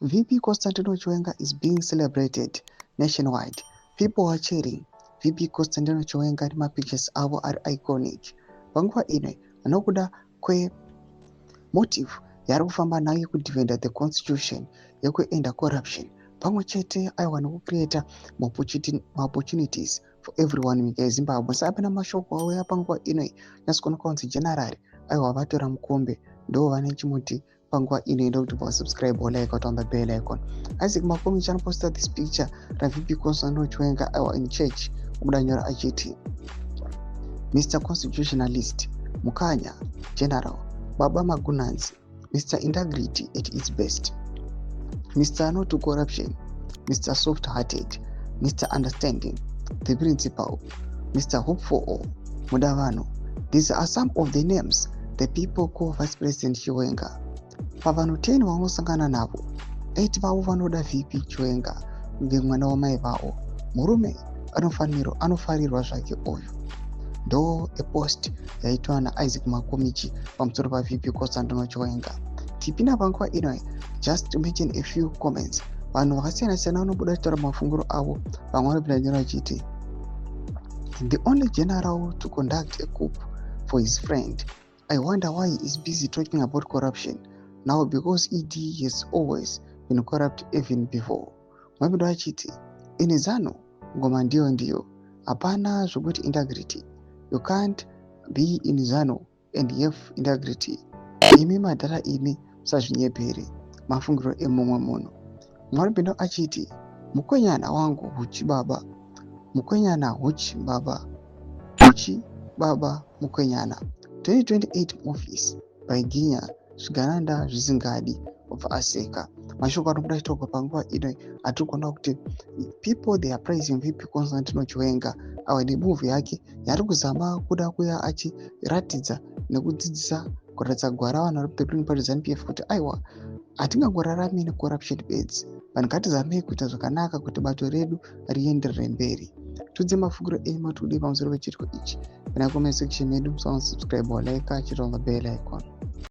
VP Constantino Chiwenga is being celebrated nationwide. People are cheering. VP Constantino Chiwenga nemapictures avo ari iconic. Panguva ino anokuda kwemotive yaari kufamba nayo yekudefenda the constitution yekuenda corruption pamwe chete aiwa nekucreata maopportunities for everyone munyika yezimbabwe. Saka apina mashoko auya panguva ino nyatsokuoneka kunzi general aiwa vatora mukombe ndo vane chimuti panguva ino enda kuti pasubscribe like on the bell icon. Isaac Makomichi anoposta this picture raVP Constantino Chiwenga aiwa in church okuda nyora achiti Mr Constitutionalist Mukanya General Baba Magunanzi, Mr Integrity at its best, Mr No to Corruption, Mr Soft-hearted, Mr Understanding, the Principal, Mr Hope for All, Mudavano. These are some of the names the people call Vice President Chiwenga. Pavanhu 10 vanosangana navo, 8 vavo vanoda VP Chiwenga kunge mwana wamai vavo. Murume anofarirwa zvake oyu. Ndo epost yaitwa naIsaac Makomichi pamusoro paVP Constantino Chiwenga. Tipinda panguva ino, just to mention a few comments. Vanhu vakasiyana-siyana vanobuda kutaura mafunguro avo. Vamwe vanopinda nyora vachiti the only general to conduct a coup for his friend. I wonder why he is busy talking about corruption now, because ED has always been corrupt even before. Mwapindo vachiti in ZANU ngoma ndiyo hapana zvokuti integrity. You can't be in ZANU and have integrity. Imi madhara imi musazvinyepere mafungiro emumwe munhu. Mwanopinda achiti mukwenyana wangu huchi baba, mukwenyana huchi baba, huchi baba mukwenyana. 2028 movies by Ginya Zvigananda Zvizingadi of Aseka. Mashoko anobuda achitogwa panguva ino atiri kuona kuti people they are praising VP Constantino Chiwenga awa nemovie yake yaari kuzama kuda kuya achiratidza nekudzidzisa kuratidza gwara vanhu vari kuPeopling Party ZANU-PF kuti aiwa hatingangorarami necorruption beds. Vanhu ngatizamei kuita zvakanaka kuti bato redu rienderere mberi. Tudze mafungiro enyu matudi pamusoro pechiriko ichi. Kana comment section medu, subscribe or like, chiro on the bell icon.